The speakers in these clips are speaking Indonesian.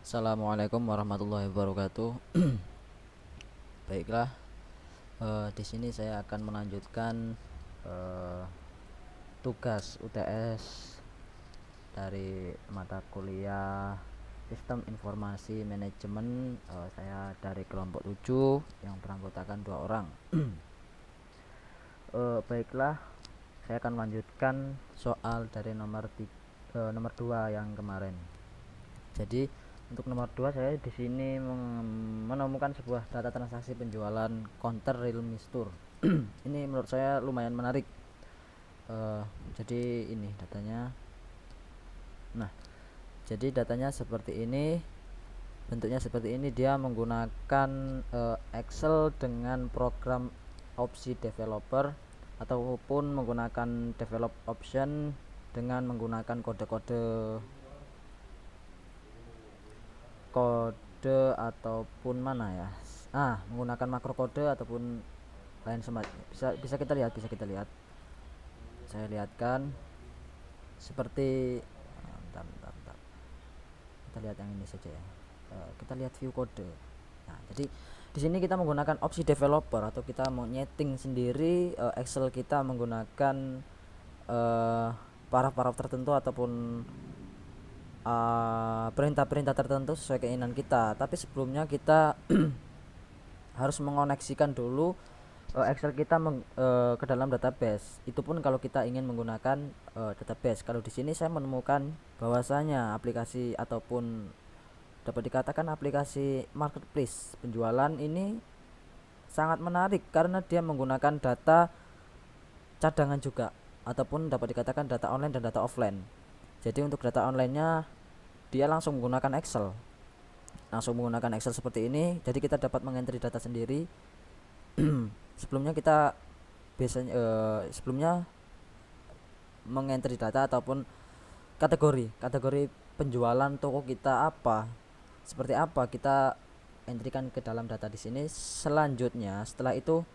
Assalamualaikum warahmatullahi wabarakatuh. Baiklah, di sini saya akan melanjutkan eh, tugas UTS dari mata kuliah Sistem Informasi Manajemen. Saya dari kelompok 7 yang beranggotakan 2 orang. Baiklah, saya akan melanjutkan soal dari nomor 2 yang kemarin. Jadi untuk nomor 2 saya di sini menemukan sebuah data transaksi penjualan counter realme store. Ini menurut saya lumayan menarik. Uh, jadi ini datanya. Nah, jadi datanya seperti ini. Bentuknya seperti ini. Dia menggunakan Excel dengan program opsi developer ataupun menggunakan develop option dengan menggunakan kode ataupun mana ya, menggunakan makro kode ataupun lain semacam. Bisa kita lihat saya lihatkan seperti bentar. Kita lihat yang ini saja ya. Kita lihat view kode. Nah, jadi di sini kita menggunakan opsi developer atau kita mau nyeting sendiri Excel kita menggunakan paragraf tertentu ataupun perintah-perintah tertentu sesuai keinginan kita. Tapi sebelumnya kita harus mengoneksikan dulu Excel kita ke dalam database. Itu pun kalau kita ingin menggunakan database. Kalau di sini saya menemukan bahwasanya aplikasi ataupun dapat dikatakan aplikasi marketplace penjualan ini sangat menarik karena dia menggunakan data cadangan juga ataupun dapat dikatakan data online dan data offline. Jadi untuk data online-nya dia langsung menggunakan Excel seperti ini. Jadi kita dapat mengentry data sendiri. Sebelumnya mengentry data ataupun kategori penjualan toko kita seperti apa kita entrykan ke dalam data di sini. Selanjutnya setelah itu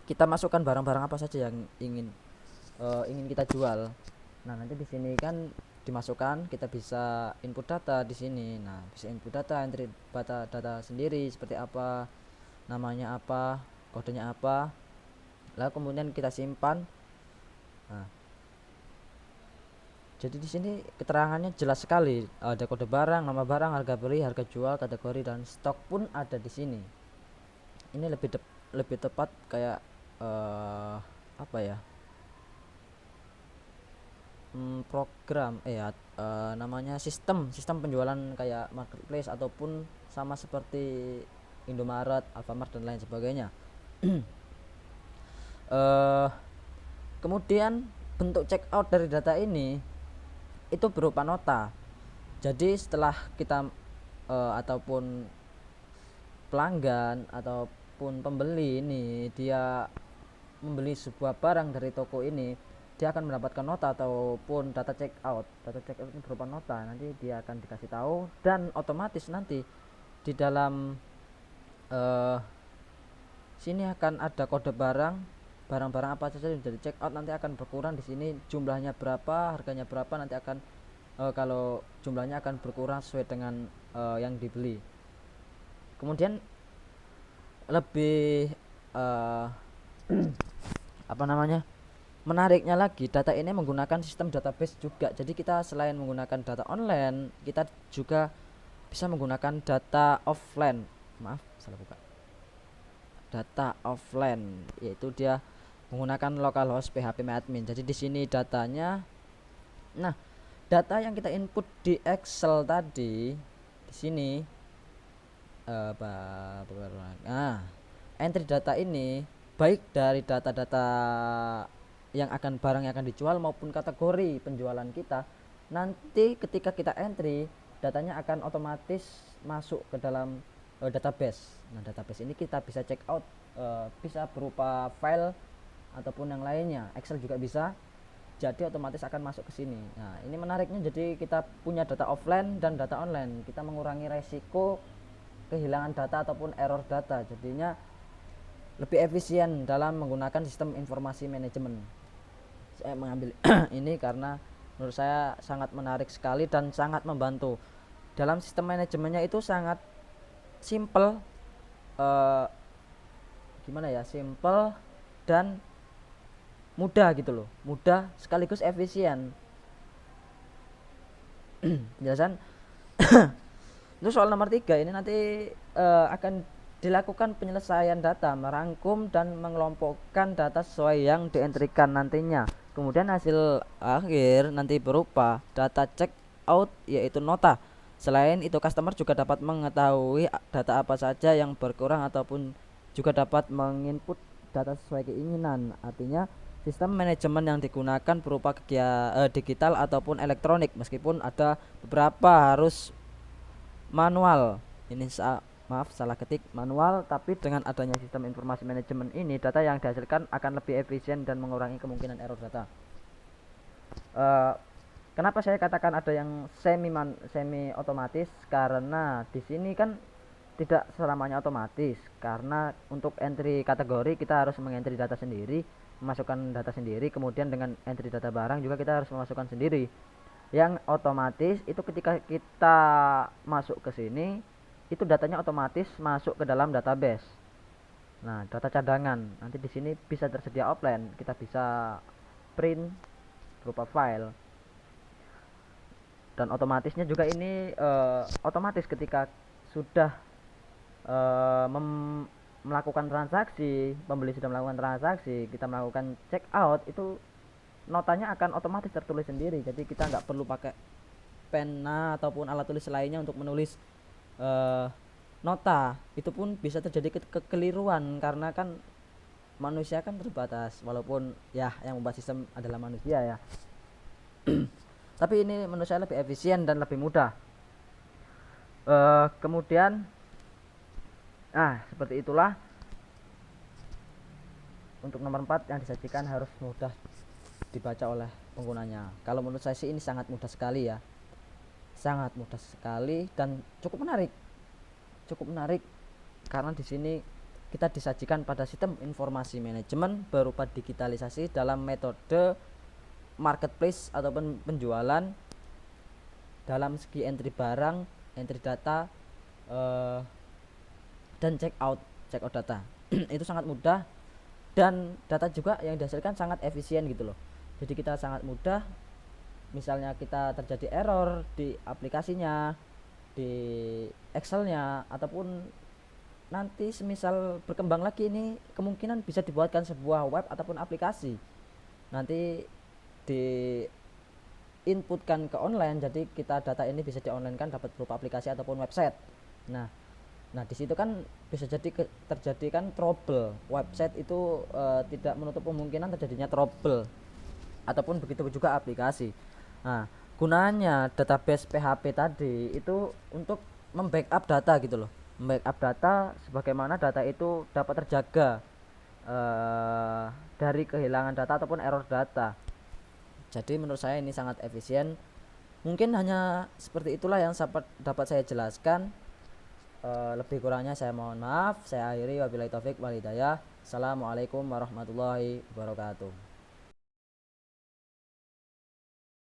kita masukkan barang-barang apa saja yang ingin kita jual. Nah, nanti di sini kan dimasukkan, kita bisa input data di sini. Nah, bisa input data, entry data sendiri seperti apa, namanya apa, kodenya apa. Lalu kemudian kita simpan. Nah, jadi di sini keterangannya jelas sekali. Ada kode barang, nama barang, harga beli, harga jual, kategori dan stok pun ada di sini. Ini lebih tepat kayak apa ya? Program namanya sistem penjualan kayak marketplace ataupun sama seperti Indomaret, Alfamart dan lain sebagainya. Kemudian bentuk checkout dari data ini itu berupa nota. Jadi setelah kita ataupun pelanggan ataupun pembeli ini dia membeli sebuah barang dari toko ini, dia akan mendapatkan nota ataupun data checkout. Data checkout ini berupa nota. Nanti dia akan dikasih tahu dan otomatis nanti di dalam sini akan ada kode barang-barang apa saja yang jadi checkout nanti akan berkurang di sini, jumlahnya berapa, harganya berapa, nanti akan kalau jumlahnya akan berkurang sesuai dengan yang dibeli. Kemudian lebih menariknya lagi, data ini menggunakan sistem database juga. Jadi kita selain menggunakan data online, kita juga bisa menggunakan data offline. Data offline, yaitu dia menggunakan localhost phpMyAdmin. Jadi di sini datanya. Nah, data yang kita input di Excel tadi di sini entry data ini baik dari data-data barang yang akan dijual maupun kategori penjualan kita, nanti ketika kita entry datanya akan otomatis masuk ke dalam database. Nah, database ini kita bisa check out, bisa berupa file ataupun yang lainnya, Excel juga bisa. Jadi otomatis akan masuk ke sini. Nah, ini menariknya, jadi kita punya data offline dan data online. Kita mengurangi resiko kehilangan data ataupun error data. Jadinya lebih efisien dalam menggunakan sistem informasi manajemen. Saya mengambil ini karena menurut saya sangat menarik sekali dan sangat membantu. dalam sistem manajemennya itu sangat simple, gimana ya, simple dan mudah gitu loh, mudah sekaligus efisien. Penjelasan itu soal nomor 3 ini nanti akan dilakukan penyelesaian data, merangkum dan mengelompokkan data sesuai yang dientrikan nantinya. Kemudian hasil akhir nanti berupa data check out, yaitu nota. Selain itu customer juga dapat mengetahui data apa saja yang berkurang ataupun juga dapat menginput data sesuai keinginan. Artinya sistem manajemen yang digunakan berupa digital ataupun elektronik, meskipun ada beberapa harus manual. Ini maaf salah ketik, manual, tapi dengan adanya sistem informasi manajemen ini data yang dihasilkan akan lebih efisien dan mengurangi kemungkinan error data. Kenapa saya katakan ada yang semi otomatis? Karena di sini kan tidak selamanya otomatis, karena untuk entry kategori kita harus mengentry data sendiri, memasukkan data sendiri, kemudian dengan entry data barang juga kita harus memasukkan sendiri. Yang otomatis itu ketika kita masuk ke sini, itu datanya otomatis masuk ke dalam database. Nah, data cadangan nanti di sini bisa tersedia offline, kita bisa print berupa file. Dan otomatisnya juga ini otomatis ketika sudah melakukan transaksi, pembeli sudah melakukan transaksi, kita melakukan check out, itu notanya akan otomatis tertulis sendiri. Jadi kita nggak perlu pakai pena ataupun alat tulis lainnya untuk menulis nota. Itu pun bisa terjadi kekeliruan karena kan manusia kan terbatas, walaupun ya yang membuat sistem adalah manusia ya. Tapi ini menurut saya lebih efisien dan lebih mudah. Kemudian seperti itulah untuk nomor 4 yang disajikan harus mudah dibaca oleh penggunanya. Kalau menurut saya sih ini sangat mudah sekali ya, sangat mudah sekali dan cukup menarik karena di sini kita disajikan pada sistem informasi manajemen berupa digitalisasi dalam metode marketplace ataupun penjualan dalam segi entry barang, entry data, dan check out data. Itu sangat mudah dan data juga yang dihasilkan sangat efisien gitu loh. Jadi kita sangat mudah, misalnya kita terjadi error di aplikasinya, di Excelnya, ataupun nanti semisal berkembang lagi, ini kemungkinan bisa dibuatkan sebuah web ataupun aplikasi, nanti di inputkan ke online, jadi kita data ini bisa di online kan, dapat berupa aplikasi ataupun website. Nah di situ kan bisa jadi terjadi kan trouble. Website itu tidak menutup kemungkinan terjadinya trouble, ataupun begitu juga aplikasi. Nah, gunanya database PHP tadi itu untuk membackup data gitu loh, membackup data sebagaimana data itu dapat terjaga dari kehilangan data ataupun error data. Jadi menurut saya ini sangat efisien. Mungkin hanya seperti itulah yang dapat saya jelaskan. Lebih kurangnya saya mohon maaf. Saya akhiri, wabillahi taufik wal hidayah. Assalamualaikum warahmatullahi wabarakatuh.